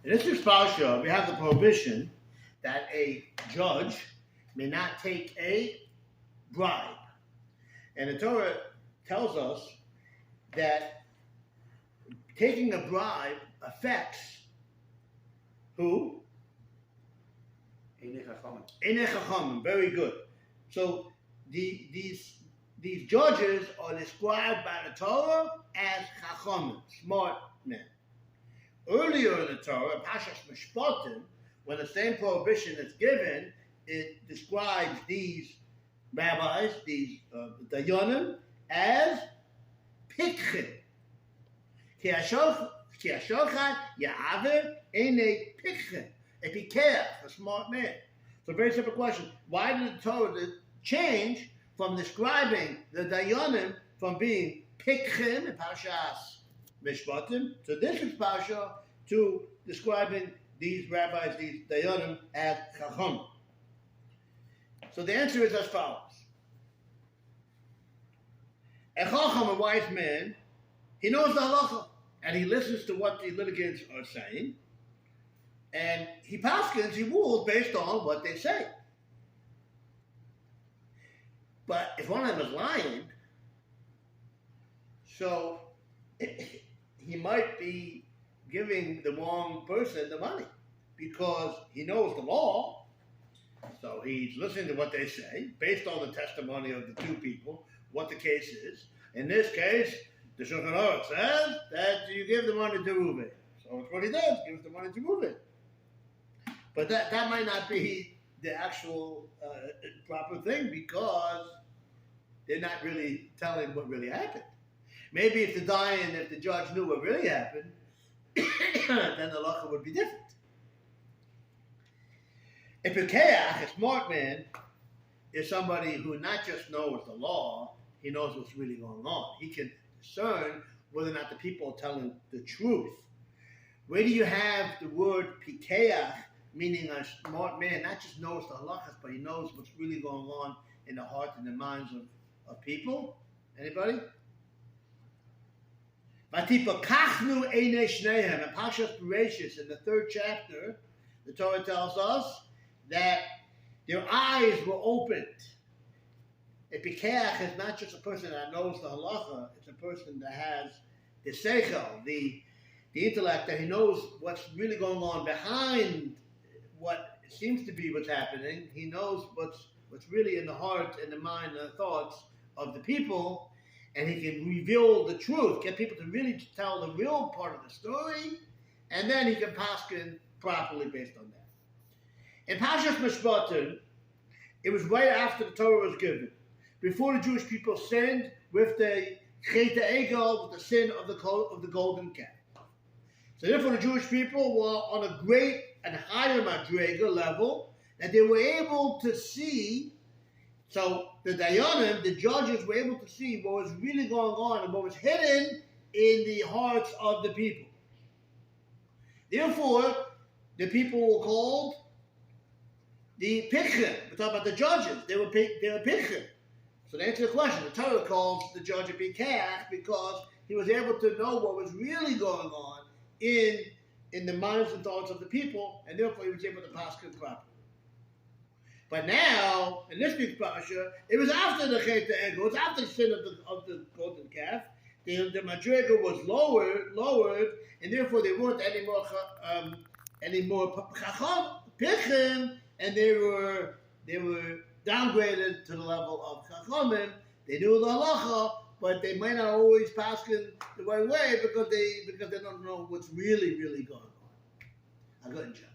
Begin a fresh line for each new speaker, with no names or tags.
In this week's parsha, we have the prohibition that a judge may not take a bribe. And the Torah tells us that taking a bribe affects who? Einei Chachamim. Very good. So these judges are described by the Torah as Chachamim, smart men. Earlier in the Torah, Parshas Shoftim, when the same prohibition is given, it describes these rabbis, these dayanim, as pikchim. Ki hashochat ya'aver einei pikchim. A pikeach, a smart man. So, a very simple question. Why did the Torah change from describing the dayanim from being pikchim in Parshas Shoftim to this is Parsha to describing these rabbis, these dayanim, as chacham? So the answer is as follows. A chacham, a wise man, he knows the halacha, and he listens to what the litigants are saying, and he paskins, he rules based on what they say. But if one of them is lying, so he might be giving the wrong person the money because he knows the law. So he's listening to what they say based on the testimony of the two people, what the case is. In this case, the Shulchan Aruch says that you give the money to Reuven. So it's what he does, gives the money to Reuven. But that might not be the actual proper thing because they're not really telling what really happened. Maybe if the judge knew what really happened, then the halacha would be different. A pikeach, a smart man, is somebody who not just knows the law, he knows what's really going on. He can discern whether or not the people are telling the truth. Where do you have the word pikeach, meaning a smart man, not just knows the halachas, but he knows what's really going on in the hearts and the minds of people? Anybody? Vatipakachnu einei shnehem. In Parshas Bereshis, in the 3rd chapter, the Torah tells us that their eyes were opened. A pikeach is not just a person that knows the halacha, it's a person that has the seichel, the intellect, that he knows what's really going on behind what seems to be what's happening. He knows what's really in the heart and the mind and the thoughts of the people, and he can reveal the truth, get people to really tell the real part of the story, and then he can paskin properly based on that. In Parshas Shoftim, it was right after the Torah was given, before the Jewish people sinned with the chet egel, with the sin of the golden calf. So therefore the Jewish people were on a great and higher madrega level that they were able to see. So the dayanim, the judges, were able to see what was really going on and what was hidden in the hearts of the people. Therefore, the people were called the pikchim. We're talking about the judges. They were pikchim. So to answer the question, the Torah calls the judge a pikeach because he was able to know what was really going on in the minds and thoughts of the people, and therefore he was able to paskin properly. But now, in this week's parsha, it was after the chet egel, it was after the sin of the golden calf. The madrega was lowered, and therefore they weren't any more chacham, pikchim, and they were downgraded to the level of chachamim. They knew the halacha, but they might not always paskin the right way because they don't know what's really going on. A good job.